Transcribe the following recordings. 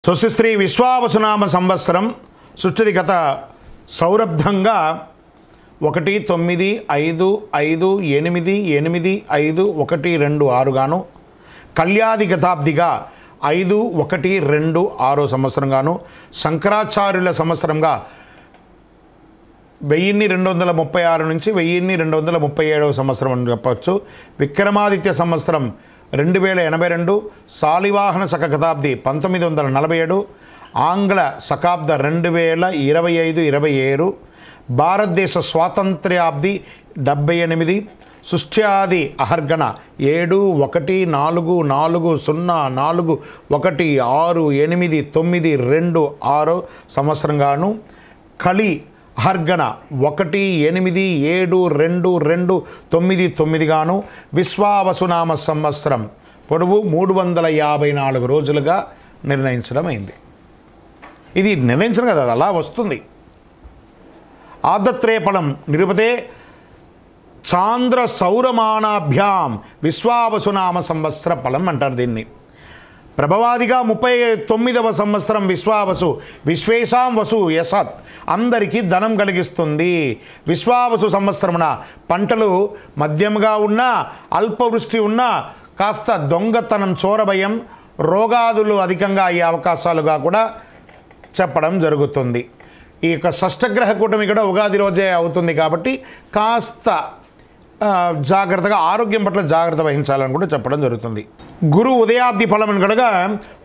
స్వస్తి విశ్వావసునామ సంవత్సరం సృష్టి గత సౌరభ్యంగా 1-9-5-5-8-8-5-1-2-6 గాను, కళ్యాది గతాబ్దిగా 5-1-2-6 సంవత్సరం గాను, శంకరాచార్యుల సంవత్సరంగా 1236 నుంచి 1237 సంవత్సరం అని చెప్పవచ్చు. విక్రమాదిత్య సంవత్సరం 2082, శాలివాహన శక శతాబ్ది 1947, ఆంగ్ల శకాబ్ద 2025-27, భారతదేశ స్వాతంత్ర్యాబ్ది 78, సృష్ట్యాది అహర్గణ 7-1-4-0-4-1-6-8-9-2-6 సంవత్సరంగాను, కలి అహర్గణ 1-8-7-2-2-9-9 గాను, విశ్వావసునామ సంవత్సరం పొడవు 354 రోజులుగా నిర్ణయించడం అయింది. ఇది నిర్ణయించడం కదా, అలా వస్తుంది. ఆదత్రేఫలం నిరుపతే చాంద్ర సౌరమానాభ్యాం విశ్వావసునామ సంవత్సర ఫలం అంటారు దీన్ని. ప్రభవాదిగా 39వ సంవత్సరం విశ్వావసు, విశ్వేశాం వసు యసత్, అందరికీ ధనం కలిగిస్తుంది. విశ్వావసు సంవత్సరమున పంటలు మధ్యముగా ఉన్నా, అల్పవృష్టి ఉన్నా, కాస్త దొంగతనం, చోరభయం, రోగాదులు అధికంగా అయ్యే అవకాశాలుగా కూడా చెప్పడం జరుగుతుంది. ఈ యొక్క షష్టగ్రహ కూటమి కూడా ఉగాది రోజే అవుతుంది కాబట్టి కాస్త జాగ్రత్తగా, ఆరోగ్యం పట్ల జాగ్రత్త వహించాలని కూడా చెప్పడం జరుగుతుంది. గురువు ఉదయాబ్ది ఫలం అని కనుక,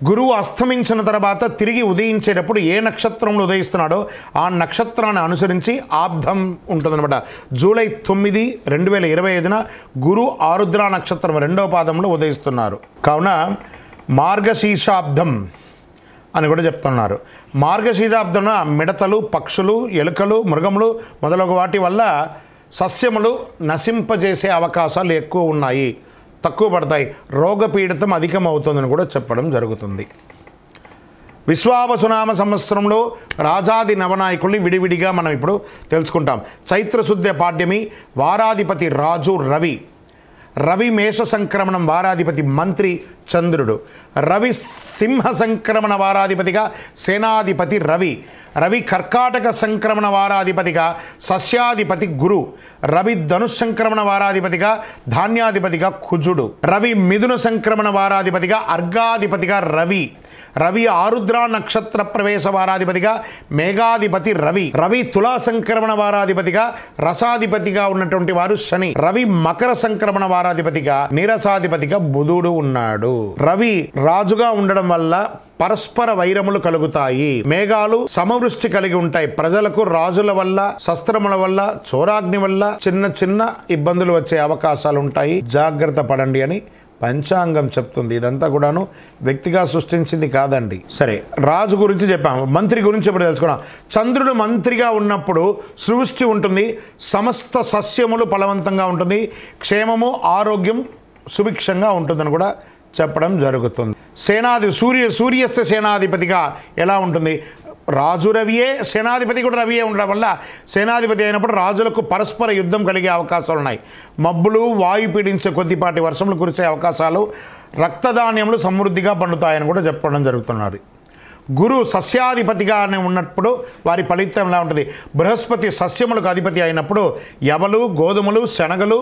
గురువు అస్తమించిన తర్వాత తిరిగి ఉదయించేటప్పుడు ఏ నక్షత్రంలో ఉదయిస్తున్నాడో ఆ నక్షత్రాన్ని అనుసరించి ఆబ్దం ఉంటుందన్నమాట. జూలై 9, 2025 గురు ఆరుద్ర నక్షత్రం 2వ పాదంలో ఉదయిస్తున్నారు. కావున మార్గశీర్షాబ్దం అని కూడా చెప్తున్నారు. మార్గశీర్షాబ్దం మిడతలు, పక్షులు, ఎలుకలు, మృగములు మొదలగు వాటి వల్ల సస్యములు నశింపజేసే అవకాశాలు ఎక్కువ ఉన్నాయి, తక్కువ పడతాయి, రోగపీడితం అధికమవుతుందని కూడా చెప్పడం జరుగుతుంది. విశ్వావసునామ సంవత్సరంలో రాజాది నవనాయకుల్ని విడివిడిగా మనం ఇప్పుడు తెలుసుకుంటాం. చైత్రశుద్ధ పాడ్యమి, వారాధిపతి రాజు రవి. రవి మేష సంక్రమణం వారాధిపతి మంత్రి చంద్రుడు. రవి సింహ సంక్రమణ వారాధిపతిగా సేనాధిపతి రవి. రవి కర్కాటక సంక్రమణ వారాధిపతిగా సస్యాధిపతి గురు. రవి ధనుష్ సంక్రమణ వారాధిపతిగా ధాన్యాధిపతిగా కుజుడు. రవి మిథున సంక్రమణ వారాధిపతిగా అర్ఘాధిపతిగా రవి. రవి ఆరుద్ర నక్షత్ర ప్రవేశ వారాధిపతిగా మేఘాధిపతి రవి. రవి తులా సంక్రమణ వారాధిపతిగా రసాధిపతిగా ఉన్నటువంటి వారు శని. రవి మకర సంక్రమణ వారాధిపతిగా నీరసాధిపతిగా బుధుడు ఉన్నాడు. రవి రాజుగా ఉండడం వల్ల పరస్పర వైరములు కలుగుతాయి. మేఘాలు సమవృష్టి కలిగి ఉంటాయి. ప్రజలకు రాజుల వల్ల, శస్త్రముల వల్ల, చోరాగ్ని వల్ల చిన్న చిన్న ఇబ్బందులు వచ్చే అవకాశాలు ఉంటాయి, జాగ్రత్త పడండి అని పంచాంగం చెప్తుంది. ఇదంతా కూడాను వ్యక్తిగా సృష్టించింది కాదండి. సరే, రాజు గురించి చెప్పాము, మంత్రి గురించి ఇప్పుడు తెలుసుకున్నాం. చంద్రుడు మంత్రిగా ఉన్నప్పుడు సృష్టి ఉంటుంది, సమస్త సస్యములు ఫలవంతంగా ఉంటుంది, క్షేమము, ఆరోగ్యం సుభిక్షంగా ఉంటుందని కూడా చెప్పడం జరుగుతుంది. సూర్యస్థ సేనాధిపతిగా ఎలా ఉంటుంది? రాజు రవియే, సేనాధిపతి కూడా రవియే ఉండడం వల్ల సేనాధిపతి అయినప్పుడు రాజులకు పరస్పర యుద్ధం కలిగే అవకాశాలు ఉన్నాయి. మబ్బులు, వాయు పీడించే కొద్దిపాటి వర్షములు కురిసే అవకాశాలు, రక్తధాన్యములు సమృద్ధిగా పండుతాయని కూడా చెప్పడం జరుగుతున్నది. గురు సస్యాధిపతిగానే ఉన్నప్పుడు వారి ఫలితం ఎలా ఉంటుంది? బృహస్పతి సస్యములకు అధిపతి అయినప్పుడు యవలు, గోధుమలు, శనగలు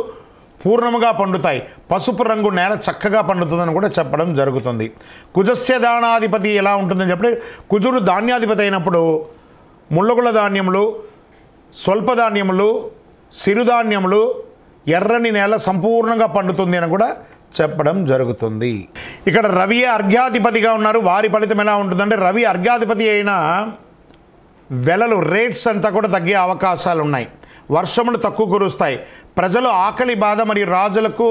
పూర్ణముగా పండుతాయి. పసుపు రంగు నేల చక్కగా పండుతుందని కూడా చెప్పడం జరుగుతుంది. కుజస్య దానాధిపతి ఎలా ఉంటుందని చెప్పి, కుజుడు ధాన్యాధిపతి అయినప్పుడు ముళ్ళగుల ధాన్యములు, స్వల్ప ధాన్యములు, సిరుధాన్యములు, ఎర్రని నేల సంపూర్ణంగా పండుతుంది అని కూడా చెప్పడం జరుగుతుంది. ఇక్కడ రవి అర్ఘ్యాధిపతిగా ఉన్నారు. వారి ఫలితం ఎలా ఉంటుందంటే, రవి అర్ఘ్యాధిపతి అయిన వెలలు, రేట్స్ అంతా కూడా తగ్గే అవకాశాలు ఉన్నాయి. వర్షములు తక్కువ కురుస్తాయి. ప్రజలు ఆకలి బాధ మరియు రాజులకు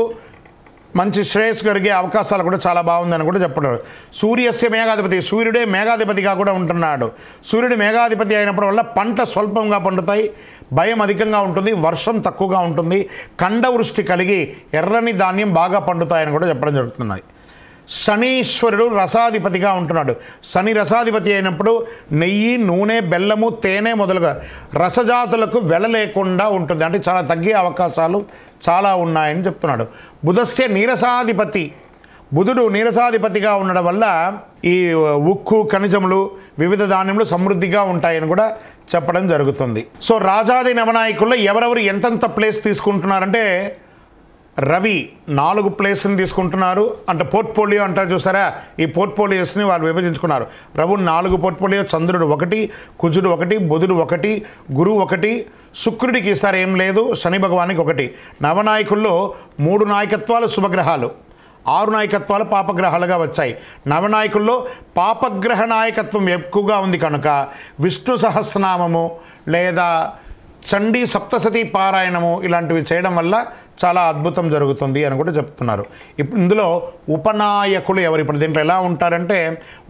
మంచి శ్రేయస్సు కలిగే అవకాశాలు కూడా చాలా బాగుందని కూడా చెప్పడం. సూర్యస్య మేఘాధిపతి, సూర్యుడే మేఘాధిపతిగా కూడా ఉంటున్నాడు. సూర్యుడు మేఘాధిపతి అయినప్పుడు వల్ల పంట స్వల్పంగా పండుతాయి, భయం అధికంగా ఉంటుంది, వర్షం తక్కువగా ఉంటుంది, ఖండవృష్టి కలిగి ఎర్రని ధాన్యం బాగా పండుతాయని కూడా చెప్పడం జరుగుతున్నాయి. శనీశ్వరుడు రసాధిపతిగా ఉంటున్నాడు. శని రసాధిపతి అయినప్పుడు నెయ్యి, నూనె, బెల్లము, తేనె మొదలుగా రసజాతులకు వెళ్ళలేకుండా ఉంటుంది, అంటే చాలా తగ్గే అవకాశాలు చాలా ఉన్నాయని చెప్తున్నాడు. బుధస్య నీరసాధిపతి, బుధుడు నీరసాధిపతిగా ఉండడం వల్ల ఈ ఉక్కు ఖనిజములు వివిధ ధాన్యములు సమృద్ధిగా ఉంటాయని కూడా చెప్పడం జరుగుతుంది. సో రాజాది నవనాయకుల్లో ఎవరెవరు ఎంతెంత ప్లేస్ తీసుకుంటున్నారంటే రవి 4 ప్లేస్ని తీసుకుంటున్నారు. అంటే పోర్ట్ఫోలియో అంటారు చూసారా, ఈ పోర్ట్ఫోలియోస్ని వాళ్ళు విభజించుకున్నారు. రవి 4 పోర్ట్ఫోలియో, చంద్రుడు 1, కుజుడు 1, బుధుడు 1, గురువు 1, శుక్రుడికి ఈసారి ఏం లేదు, శని భగవానికి 1. నవనాయకుల్లో 3 నాయకత్వాలు శుభగ్రహాలు, 6 నాయకత్వాలు పాపగ్రహాలుగా వచ్చాయి. నవనాయకుల్లో పాపగ్రహ నాయకత్వం ఎక్కువగా ఉంది కనుక విష్ణు సహస్రనామము లేదా చండీ సప్తసతి పారాయణము ఇలాంటివి చేయడం వల్ల చాలా అద్భుతం జరుగుతుంది అని కూడా చెప్తున్నారు. ఇప్పుడు ఇందులో ఉపనాయకులు ఎవరు? ఇప్పుడు దీంట్లో ఎలా ఉంటారంటే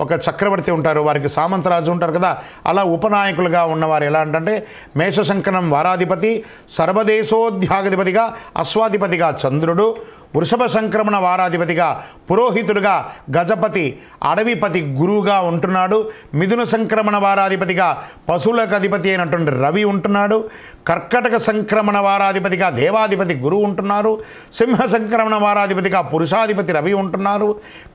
ఒక చక్రవర్తి ఉంటారు, వారికి సామంతరాజు ఉంటారు కదా, అలా ఉపనాయకులుగా ఉన్నవారు ఎలా అంటే మేషశంకరం వారాధిపతి, సర్వదేశోధ్యాగధిపతిగా అశ్వాధిపతిగా చంద్రుడు, వృషభ సంక్రమణ వారాధిపతిగా పురోహితుడుగా గజపతి అడవిపతి గురువుగా ఉంటున్నాడు. మిథున సంక్రమణ వారాధిపతిగా పశువులకు అధిపతి అయినటువంటి రవి ఉంటున్నాడు. కర్కటక సంక్రమణ వారాధిపతిగా దేవాధిపతి గురువు ఉంటున్నారు. సింహ సంక్రమణ వారాధిపతిగా పురుషాధిపతి రవి ఉంటున్నారు.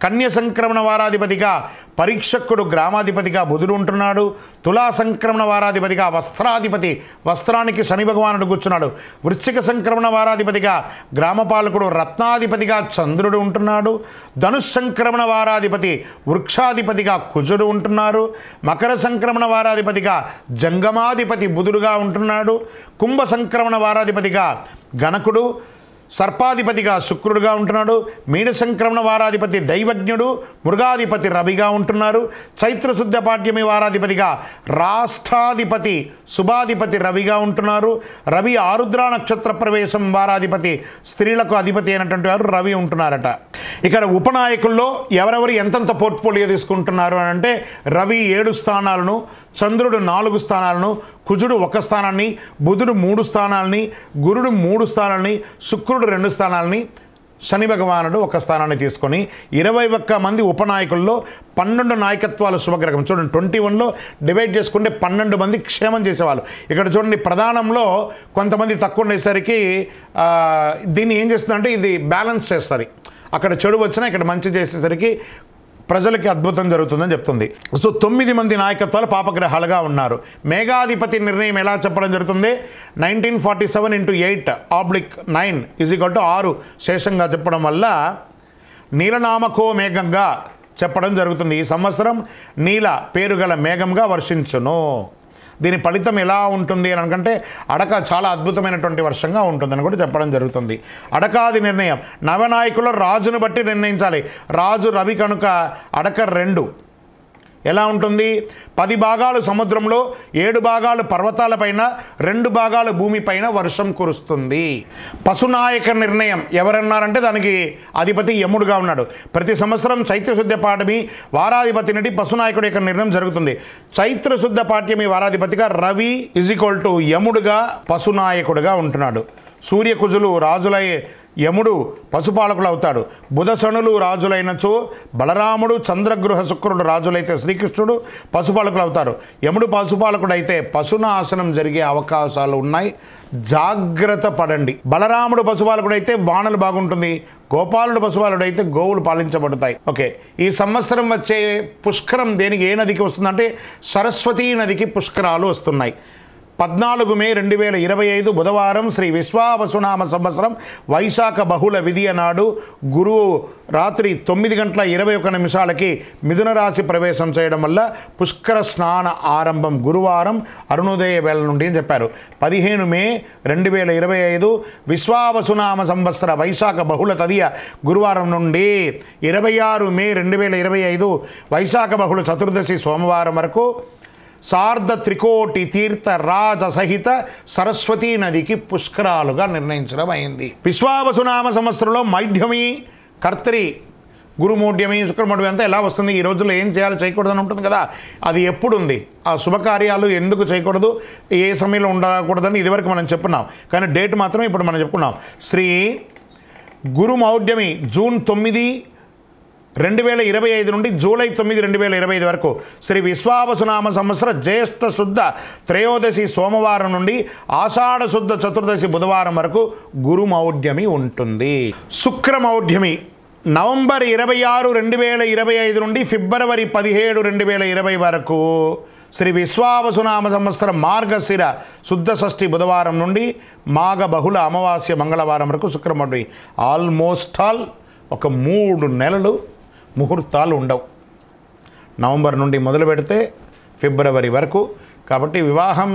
కన్య సంక్రమణ వారాధిపతిగా పరీక్షకుడు గ్రామాధిపతిగా బుధుడు ఉంటున్నాడు. తులా సంక్రమణ వారాధిపతిగా వస్త్రాధిపతి వస్త్రానికి శని భగవానుడు కూర్చున్నాడు. వృశ్చిక సంక్రమణ వారాధిపతిగా గ్రామపాలకుడు రత్నాధిపతిగా చంద్రుడు ఉంటున్నాడు. ధనుష్ సంక్రమణ వారాధిపతి వృక్షాధిపతిగా కుజుడు ఉంటున్నారు. మకర సంక్రమణ వారాధిపతిగా జంగమాధిపతి బుధుడుగా ఉంటున్నాడు. కుంభ సంక్రమణ వారాధిపతిగా గణకుడు, సర్పాధిపతిగా శుక్రుడుగా ఉంటున్నాడు. మీన సంక్రమణ వారాధిపతి దైవజ్ఞుడు, మృగాధిపతి రవిగా ఉంటున్నారు. చైత్రశుద్ధ పాడ్యమి వారాధిపతిగా రాష్ట్రాధిపతి శుభాధిపతి రవిగా ఉంటున్నారు. రవి ఆరుద్ర నక్షత్ర ప్రవేశం వారాధిపతి స్త్రీలకు అధిపతి అయినటువంటి వారు రవి ఉంటున్నారట. ఇక్కడ ఉపనాయకుల్లో ఎవరెవరు ఎంతెంత పోర్ట్ఫోలియో తీసుకుంటున్నారు అని అంటే రవి 7 స్థానాలను, చంద్రుడు 4 స్థానాలను, కుజుడు 1 స్థానాన్ని, బుధుడు 3 స్థానాలని, గురుడు 3 స్థానాలని, శుక్రుడు 2 స్థానాలని, శని భగవానుడు 1 స్థానాన్ని తీసుకొని 21 మంది ఉపనాయకుల్లో 12 నాయకత్వాలు శుభగ్రహం. చూడండి 21లో డివైడ్ చేసుకుంటే 12 మంది క్షేమం చేసేవాళ్ళు. ఇక్కడ చూడండి ప్రధానంలో కొంతమంది తక్కువ ఉండేసరికి దీన్ని ఏం చేస్తుందంటే ఇది బ్యాలెన్స్ చేస్తుంది. అక్కడ చెడు వచ్చినా ఇక్కడ మంచి చేసేసరికి ప్రజలకి అద్భుతం జరుగుతుందని చెప్తుంది. సో 9 మంది నాయకత్వాలు పాపగ్రహాలుగా ఉన్నారు. మేఘాధిపతి నిర్ణయం ఎలా చెప్పడం జరుగుతుంది? 1947 × 8/9 = 6 శేషంగా చెప్పడం వల్ల నీలనామకో మేఘంగా చెప్పడం జరుగుతుంది. ఈ సంవత్సరం నీల పేరుగల మేఘంగా వర్షించును. దీని ఫలితం ఎలా ఉంటుంది అని అనుకంటే అడక చాలా అద్భుతమైనటువంటి వర్షంగా ఉంటుందని కూడా చెప్పడం జరుగుతుంది. అడకాది నిర్ణయం నవనాయకుల రాజును బట్టి నిర్ణయించాలి. రాజు రవి కనుక అడక 2 ఎలా ఉంటుంది? 10 భాగాలు సముద్రంలో, 7 భాగాలు పర్వతాలపైన, 2 భాగాలు భూమిపైన వర్షం కురుస్తుంది. పశునాయక నిర్ణయం ఎవరన్నారంటే దానికి అధిపతి యముడుగా ఉన్నాడు. ప్రతి సంవత్సరం చైత్రశుద్ధ పాఠమి వారాధిపతి నుండి పశునాయకుడి యొక్క నిర్ణయం జరుగుతుంది. చైత్రశుద్ధ పాఠ్యమి వారాధిపతిగా రవి = యముడుగా పశునాయకుడుగా ఉంటున్నాడు. సూర్యకుజులు రాజులై యముడు పశుపాలకుడు అవుతాడు. బుధశనులు రాజులైనచో బలరాముడు, చంద్రగృహ శుక్రుడు రాజులైతే శ్రీకృష్ణుడు పశుపాలకులు అవుతారు. యముడు పశుపాలకుడు అయితే పశునాశనం జరిగే అవకాశాలు ఉన్నాయి, జాగ్రత్త పడండి. బలరాముడు పశుపాలకుడు అయితే వానలు బాగుంటుంది. గోపాలుడు పశుపాలుడు అయితే గోవులు పాలించబడతాయి. ఓకే, ఈ సంవత్సరం వచ్చే పుష్కరం దేనికి ఏ నదికి వస్తుందంటే సరస్వతీ నదికి పుష్కరాలు వస్తున్నాయి. 14 మే 2025 బుధవారం శ్రీ విశ్వావసునామ సంవత్సరం వైశాఖ బహుళ విధియ నాడు గురువు రాత్రి 9:21 మిథున రాశి ప్రవేశం చేయడం వల్ల పుష్కర స్నాన ఆరంభం గురువారం అరుణోదయ వేళ నుండి అని చెప్పారు. 15 మే 2025 విశ్వావసునామ సంవత్సర వైశాఖ బహుళ తదియ గురువారం నుండి 26 మే 2025 వైశాఖ బహుళ చతుర్దశి సోమవారం వరకు సార్ధ త్రికోటి తీర్థ రాజ సహిత సరస్వతీ నదికి పుష్కరాలుగా నిర్ణయించడం అయింది. విశ్వావసునామ సంవత్సరంలో మైఢ్యమి, కర్తరి, గురుమూఢ్యమి, శుక్రమూఢ్యమి అంతా ఎలా వస్తుంది? ఈ రోజుల్లో ఏం చేయాలో చేయకూడదని ఉంటుంది కదా, అది ఎప్పుడు ఉంది? ఆ శుభకార్యాలు ఎందుకు చేయకూడదు, ఏ సమయంలో ఉండకూడదని ఇదివరకు మనం చెప్పున్నాం. కానీ డేట్ మాత్రం ఇప్పుడు మనం చెప్పుకున్నాం. శ్రీ గురుమౌఢ్యమి జూన్ 9, 2025 నుండి జూలై 9, 2025 వరకు శ్రీ విశ్వావసునామ సంవత్సర జ్యేష్ఠ శుద్ధ త్రయోదశి సోమవారం నుండి ఆషాఢ శుద్ధ చతుర్దశి బుధవారం వరకు గురుమౌఢ్యమి ఉంటుంది. శుక్రమౌఢ్యమి నవంబర్ 26, 2025 నుండి ఫిబ్రవరి 17, 2020 వరకు శ్రీ విశ్వావసునామ సంవత్సరం మార్గశిర శుద్ధ షష్ఠి బుధవారం నుండి మాఘ బహుళ అమావాస్య మంగళవారం వరకు శుక్రవారం ఆల్మోస్ట్ ఆల్ ఒక 3 నెలలు ముహూర్తాలు ఉండవు. నవంబర్ నుండి మొదలు పెడితే ఫిబ్రవరి వరకు. కాబట్టి వివాహం,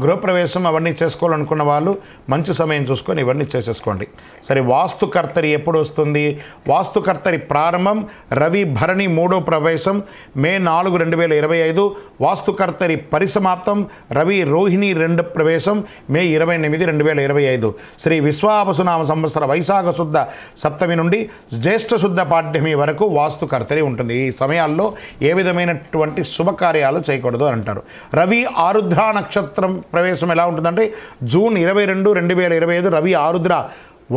గృహప్రవేశం అవన్నీ చేసుకోవాలనుకున్న వాళ్ళు మంచి సమయం చూసుకొని ఇవన్నీ చేసేసుకోండి. సరే, వాస్తుకర్తరి ఎప్పుడు వస్తుంది? వాస్తుకర్తరి ప్రారంభం రవి భరణి 3వ ప్రవేశం మే 4, 2025. వాస్తుకర్తరి పరిసమాప్తం రవి రోహిణి 2వ ప్రవేశం మే 28, 2025. శ్రీ విశ్వావసునామ సంవత్సర వైశాఖ శుద్ధ సప్తమి నుండి జ్యేష్ఠ శుద్ధ పాడ్యమి వరకు వాస్తుకర్తరి ఉంటుంది. ఈ సమయాల్లో ఏ విధమైనటువంటి శుభకార్యాలు చేయకూడదు అని అంటారు. రవి ఆరుద్ర నక్షత్రం ప్రవేశం ఎలా ఉంటుందంటే జూన్ 22, 2025 రవి ఆరుద్ర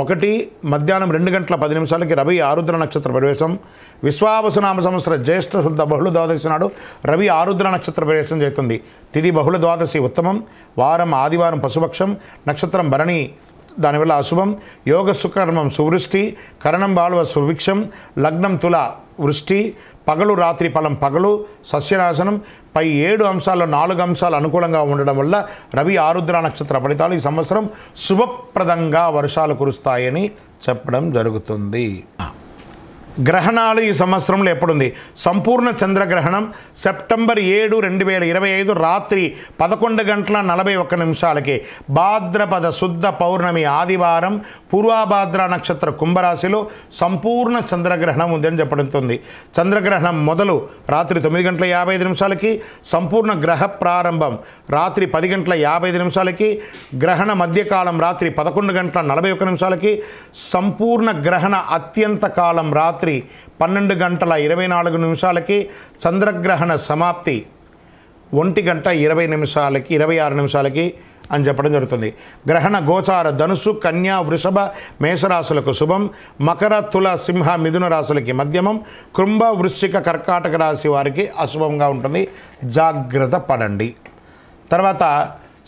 1 మధ్యాహ్నం 2 గంటల 10 నిమిషాలకి రవి ఆరుద్ర నక్షత్ర ప్రవేశం. విశ్వావసునామ సంవత్సర జ్యేష్ఠ శుద్ధ బహుళ ద్వాదశి నాడు రవి ఆరుద్ర నక్షత్ర ప్రవేశం చేస్తుంది. తిథి బహుళ ద్వాదశి ఉత్తమం, వారం ఆదివారం పశుపక్షం, నక్షత్రం భరణి, దానివల్ల అశుభం. యోగ సుకర్మం సువృష్టి, కరణం బాలువ సుభిక్షం, లగ్నం తుల వృష్టి, పగలు రాత్రి ఫలం పగలు, సస్యనాశనం. పై 7 అంశాల్లో 4 అంశాలు అనుకూలంగా ఉండడం వల్ల రవి ఆరుద్ర నక్షత్ర ఫలితాలు ఈ సంవత్సరం శుభప్రదంగా వర్షాలు కురుస్తాయని చెప్పడం జరుగుతుంది. గ్రహణాలు ఈ సంవత్సరంలో ఎప్పుడుంది? సంపూర్ణ చంద్రగ్రహణం సెప్టెంబర్ 7, 2025 రాత్రి 11 గంటల 41 నిమిషాలకి భాద్రపద శుద్ధ పౌర్ణమి ఆదివారం పూర్వభాద్ర నక్షత్ర కుంభరాశిలో సంపూర్ణ చంద్రగ్రహణం ఉందని చెప్పబడుతుంది. చంద్రగ్రహణం మొదలు రాత్రి 9 గంటల 55 నిమిషాలకి, సంపూర్ణ గ్రహ ప్రారంభం రాత్రి 10 గంటల 55 నిమిషాలకి, గ్రహణ మధ్యకాలం రాత్రి 11 గంటల 41 నిమిషాలకి, సంపూర్ణ గ్రహణ అత్యంత కాలం రాత్రి 12 గంటల 24 నిమిషాలకి, చంద్రగ్రహణ సమాప్తి 1 గంట 26 నిమిషాలకి అని చెప్పడం జరుగుతుంది. గ్రహణ గోచార ధనుసు, కన్యా, వృషభ, మేషరాశులకు శుభం, మకర, తుల, సింహ, మిథున రాశులకి మధ్యమం, కుంభ, వృశ్చిక, కర్కాటక రాశి వారికి అశుభంగా ఉంటుంది. జాగ్రత్త పడండి. తర్వాత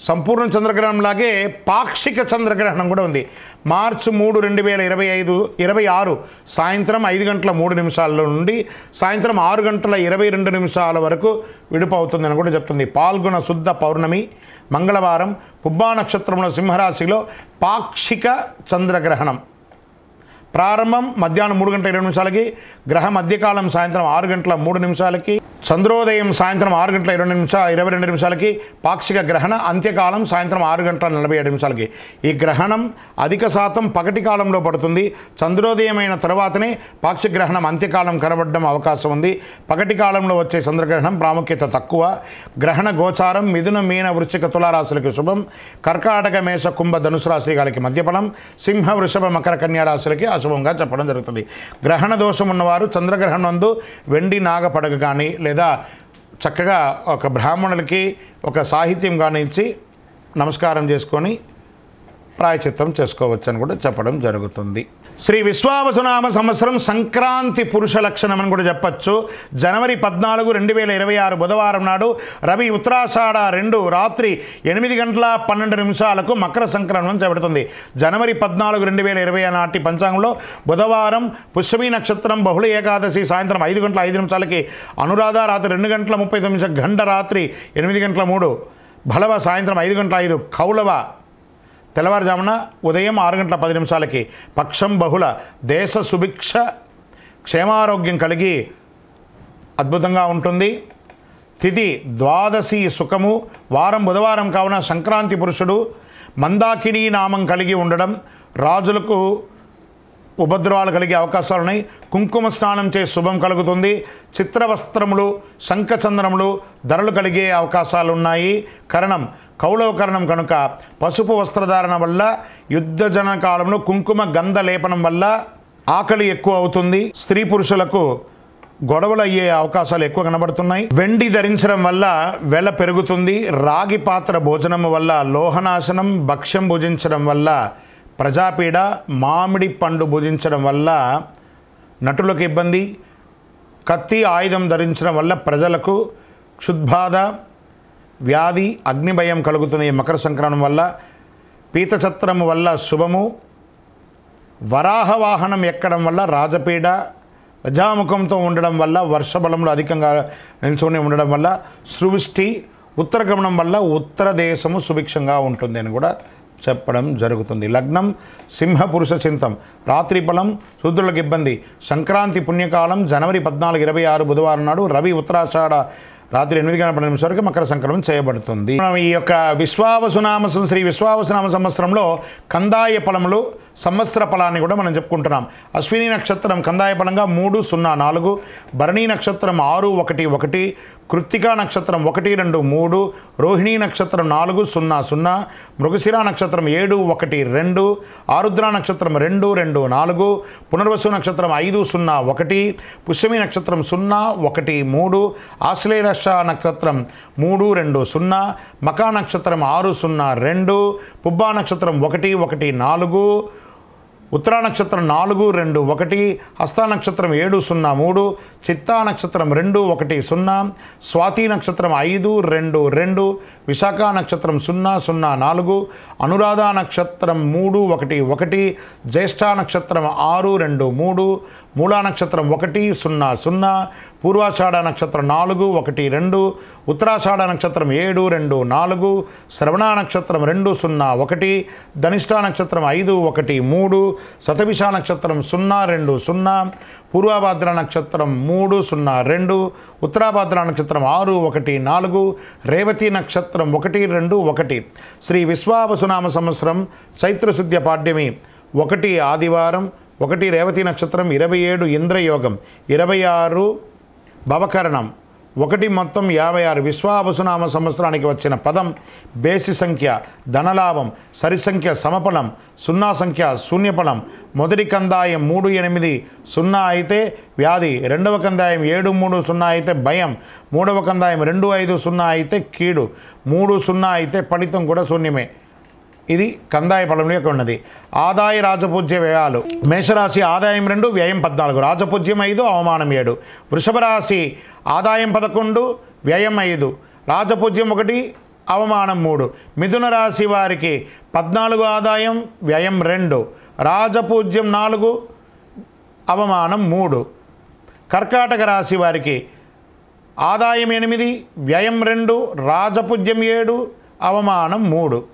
సంపూర్ణ చంద్రగ్రహణం లాగే పాక్షిక చంద్రగ్రహణం కూడా ఉంది. మార్చి 3, 2026 సాయంత్రం 5 గంటల 3 నిమిషాల నుండి సాయంత్రం 6 గంటల 22 నిమిషాల వరకు విడుపు అవుతుందని కూడా చెప్తుంది. పాల్గొన శుద్ధ పౌర్ణమి మంగళవారం పుబ్బా నక్షత్రంలో సింహరాశిలో పాక్షిక చంద్రగ్రహణం ప్రారంభం మధ్యాహ్నం 3 గంటల 20 నిమిషాలకి, గ్రహ మధ్యకాలం సాయంత్రం 6 గంటల 3 నిమిషాలకి, చంద్రోదయం సాయంత్రం 6 గంటల 22 నిమిషాలకి, పాక్షిక గ్రహణ అంత్యకాలం సాయంత్రం 6 గంటల 47 నిమిషాలకి. ఈ గ్రహణం అధిక శాతం పగటి కాలంలో పడుతుంది. చంద్రోదయం అయిన తర్వాతనే పాక్షిక గ్రహణం అంత్యకాలం కనబడడం అవకాశం ఉంది. పగటి కాలంలో వచ్చే చంద్రగ్రహణం ప్రాముఖ్యత తక్కువ. గ్రహణ గోచారం మిథున, మీన, వృశ్చిక, తులారాశులకి శుభం, కర్కాటక, మేష, కుంభ, ధనుసు రాశిలకి మధ్యఫలం, సింహ, వృషభ, మకర, కన్యా రాశులకి అశుభంగా చెప్పడం జరుగుతుంది. గ్రహణ దోషం ఉన్నవారు చంద్రగ్రహణం నందు వెండి నాగ పడగ కానీ లేదా చక్కగా ఒక బ్రాహ్మణులకి ఒక సాహిత్యం కానీ ఇచ్చి నమస్కారం చేసుకొని ప్రాయచిత్తం చేసుకోవచ్చు అని కూడా చెప్పడం జరుగుతుంది. శ్రీ విశ్వావసునామ సంవత్సరం సంక్రాంతి పురుష లక్షణం అని కూడా చెప్పచ్చు. జనవరి 14, 2026 బుధవారం నాడు రవి ఉత్తరాషాఢ 2 రాత్రి 8 గంటల 12 నిమిషాలకు మకర సంక్రమణం చేపడుతుంది. జనవరి 14, 2020 నాటి పంచాంగంలో బుధవారం పుష్యమి నక్షత్రం బహుళ ఏకాదశి సాయంత్రం 5 గంటల 5 నిమిషాలకి, అనురాధ రాత్రి 2 గంటల 39 నిమిషాలు, గండ రాత్రి 8 గంటల 3, భలవ సాయంత్రం 5 గంటల 5, కౌలవ తెల్లవారుజామున ఉదయం 6 గంటల 10 నిమిషాలకి, పక్షం బహుళ, దేశ సుభిక్ష క్షేమారోగ్యం కలిగి అద్భుతంగా ఉంటుంది. తిథి ద్వాదశి సుఖము, వారం బుధవారం కావున సంక్రాంతి పురుషుడు మందాకిని నామం కలిగి ఉండడం, రాజులకు ఉపద్రవాలు కలిగే అవకాశాలు ఉన్నాయి. కుంకుమ స్నానం చే శుభం కలుగుతుంది. చిత్రవస్త్రములు, శంఖచంద్రములు ధరలు కలిగే అవకాశాలు ఉన్నాయి. కరణం కౌలవ కరణం కనుక పసుపు వస్త్రధారణ వల్ల, యుద్ధజన కాలంలో కుంకుమ గంధ లేపనం వల్ల ఆకలి ఎక్కువ అవుతుంది. స్త్రీ పురుషులకు గొడవలు అయ్యే అవకాశాలు ఎక్కువ కనబడుతున్నాయి. వెండి ధరించడం వల్ల వెల పెరుగుతుంది. రాగి పాత్ర భోజనం వల్ల లోహనాశనం, భక్ష్యం భుజించడం వల్ల ప్రజాపీడ, మామిడి పండు భుజించడం వల్ల నటులకు ఇబ్బంది, కత్తి ఆయుధం ధరించడం వల్ల ప్రజలకు క్షుద్బాధ, వ్యాధి, అగ్నిభయం కలుగుతుంది. మకర సంక్రమణం వల్ల పీతచత్రము వల్ల శుభము, వరాహ వాహనం ఎక్కడం వల్ల రాజపీడ, గజాముఖంతో ఉండడం వల్ల వర్షబలంలో అధికంగా నిల్చొని ఉండడం వల్ల సృష్టి, ఉత్తరగమనం వల్ల ఉత్తర దేశము సుభిక్షంగా ఉంటుంది అని కూడా చెప్పడం జరుగుతుంది. లగ్నం సింహ పురుష చింతం, రాత్రి ఫలం శూద్రులకు ఇబ్బంది, సంక్రాంతి పుణ్యకాలం జనవరి 14, 26 బుధవారం నాడు, రవి ఉత్తరాషాఢ రాత్రి 8:12 వరకు మకర సంక్రమణం చేయబడుతుంది. మనం ఈ యొక్క శ్రీ విశ్వావసునామ సంవత్సరంలో కందాయ ఫలములు సంవత్సర ఫలాన్ని కూడా మనం చెప్పుకుంటున్నాం. అశ్విని నక్షత్రం కందాయ ఫలంగా 304, భరణీ నక్షత్రం 611, కృత్తికా నక్షత్రం 123, రోహిణీ నక్షత్రం 400, మృగశిర నక్షత్రం 712, ఆరుద్ర నక్షత్రం 224, పునర్వసు నక్షత్రం 501, పుష్యమి నక్షత్రం 013, ఆశ్లేష నక్షత్రం 320, మకా నక్షత్రం 602, పుబ్బా నక్షత్రం 114, ఉత్తరా నక్షత్రం 421, హస్త నక్షత్రం 703, చిత్తా నక్షత్రం 210, స్వాతి నక్షత్రం 522, విశాఖ నక్షత్రం 004, అనురాధ నక్షత్రం 311, జ్యేష్ఠ నక్షత్రం 623, మూలా నక్షత్రం 100, పూర్వాషాఢ నక్షత్రం 412, ఉత్తరాషాఢ నక్షత్రం 724, శ్రవణ నక్షత్రం 201, ధనిష్ఠ నక్షత్రం 513, శతభిష నక్షత్రం 020, పూర్వభాద్ర నక్షత్రం 302, ఉత్తరాభాద్ర నక్షత్రం 614, రేవతి నక్షత్రం 121. శ్రీ విశ్వావసునామ సంవత్సరం చైత్రశుద్ధ్య పాడ్యమి 1 ఆదివారం, 1 రేవతి నక్షత్రం, 27 ఇంద్రయోగం, 26 భవకరణం, 1 మొత్తం 56. విశ్వావసునామ సంవత్సరానికి వచ్చిన పదం బేసి సంఖ్య ధనలాభం, సరి సంఖ్య సమఫలం, 0 సంఖ్య శూన్యఫలం. మొదటి కందాయం 380 అయితే వ్యాధి, రెండవ కందాయం 730 అయితే భయం, మూడవ కందాయం 250 అయితే కీడు, 30 అయితే ఫలితం కూడా శూన్యమే. ఇది కందాయ ఫలం యొక్క ఉన్నది. ఆదాయ రాజపూజ్య వ్యయాలు. మేషరాశి ఆదాయం 2, వ్యయం 14, రాజపూజ్యం 5, అవమానం 7. వృషభ రాశి ఆదాయం 11, వ్యయం 5, రాజపూజ్యం 1, అవమానం 3. మిథున రాశి వారికి 14 ఆదాయం, వ్యయం 2, రాజపూజ్యం 4, అవమానం 3. కర్కాటక రాశి వారికి ఆదాయం 8, వ్యయం 2, రాజపూజ్యం 7, అవమానం 3.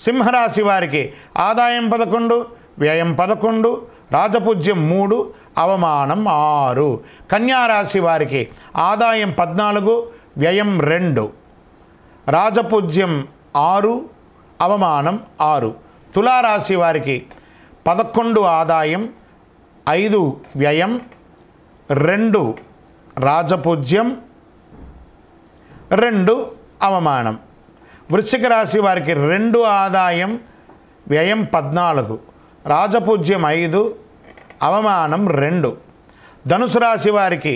సింహరాశి వారికి ఆదాయం 11, వ్యయం 11, రాజపూజ్యం 3, అవమానం 6. కన్యారాశి వారికి ఆదాయం 14, వ్యయం 2, రాజపూజ్యం 6, అవమానం 6. తులారాశి వారికి 11 ఆదాయం, 5 వ్యయం, 2 రాజపూజ్యం, 2 అవమానం. వృశ్చిక రాశి వారికి 2 ఆదాయం, వ్యయం 14, రాజపూజ్యం 5, అవమానం 2. ధనుసు రాశి వారికి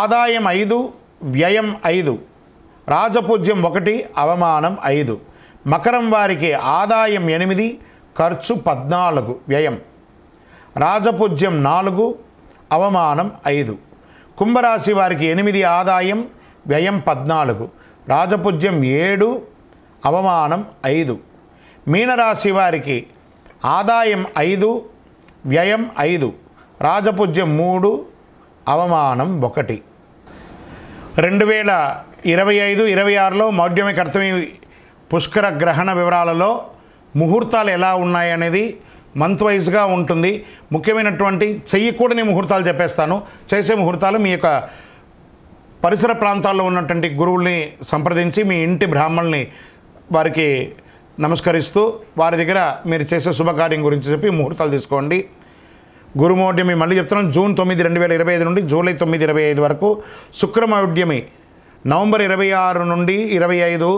ఆదాయం 5, వ్యయం 5, రాజపూజ్యం 1, అవమానం 5. మకరం వారికి ఆదాయం 8, ఖర్చు 14, వ్యయం, రాజపూజ్యం 4, అవమానం 5. కుంభరాశి వారికి 8 ఆదాయం, వ్యయం 14, రాజపూజ్యం 7, అవమానం 5. మీనరాశి వారికి ఆదాయం 5, వ్యయం 5, రాజపూజ్యం 3, అవమానం 1. 2025-26లో మౌఢ్యమి కర్తమి పుష్కర గ్రహణ వివరాలలో ముహూర్తాలు ఎలా ఉన్నాయనేది మంత్ వైజ్గా ఉంటుంది. ముఖ్యమైనటువంటి చెయ్యకూడని ముహూర్తాలు చెప్పేస్తాను. చేసే ముహూర్తాలు మీ యొక్క పరిసర ప్రాంతాల్లో ఉన్నటువంటి గురువుల్ని సంప్రదించి మీ ఇంటి బ్రాహ్మణుల్ని వారికి నమస్కరిస్తూ వారి దగ్గర మీరు చేసే శుభకార్యం గురించి చెప్పి ముహూర్తాలు తీసుకోండి. గురుమౌఢ్యమి మళ్ళీ చెప్తున్నాను, జూన్ 9, 2025 నుండి జూలై 9, 2025 వరకు. శుక్రమౌఢ్యమి నవంబర్ 26 నుండి 25,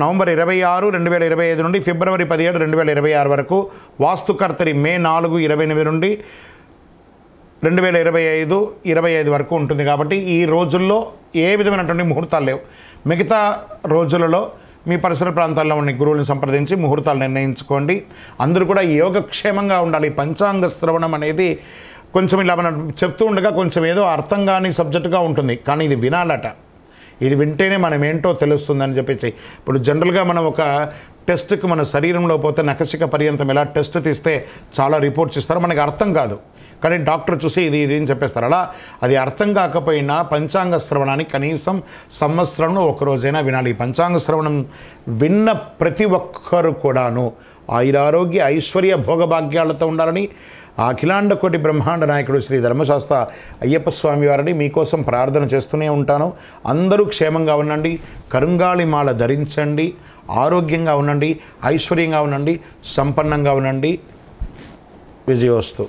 నవంబర్ 26, 2025 నుండి ఫిబ్రవరి 17, 2026 వరకు. వాస్తుకర్తరి మే 4, 28 నుండి 2025 వరకు ఉంటుంది. కాబట్టి ఈ రోజుల్లో ఏ విధమైనటువంటి ముహూర్తాలు లేవు. మిగతా రోజులలో మీ పరిసర ప్రాంతాల్లో ఉన్న గురువులను సంప్రదించి ముహూర్తాలు నిర్ణయించుకోండి. అందరూ కూడా యోగక్షేమంగా ఉండాలి. పంచాంగ శ్రవణం అనేది కొంచెం ఇలా మనం చెప్తూ ఉండగా కొంచెం ఏదో అర్థం కాని సబ్జెక్టుగా ఉంటుంది, కానీ ఇది వినాలట. ఇది వింటేనే మనం ఏంటో తెలుస్తుందని చెప్పేసి. ఇప్పుడు జనరల్గా మనం ఒక టెస్ట్కి మన శరీరంలో పోతే నఖశిక పర్యంతం ఎలా టెస్ట్ తీస్తే చాలా రిపోర్ట్స్ ఇస్తారో మనకి అర్థం కాదు, కానీ డాక్టర్ చూసి ఇది ఇది అని చెప్పేస్తారు. అలా అది అర్థం కాకపోయినా పంచాంగ శ్రవణాన్ని కనీసం సంవత్సరంలో ఒకరోజైనా వినాలి. పంచాంగ శ్రవణం విన్న ప్రతి ఒక్కరు కూడాను ఆయురారోగ్య ఐశ్వర్య భోగభాగ్యాలతో ఉండాలని అఖిలాండ కోటి బ్రహ్మాండ నాయకుడు శ్రీ ధర్మశాస్త్ర అయ్యప్ప స్వామి వారిని మీకోసం ప్రార్థన చేస్తూనే ఉంటాను. అందరూ క్షేమంగా ఉండండి, కరుంగాళి మాల ధరించండి, ఆరోగ్యంగా ఉండండి, ఐశ్వర్యంగా ఉండండి, సంపన్నంగా ఉండండి. విజయోస్తు.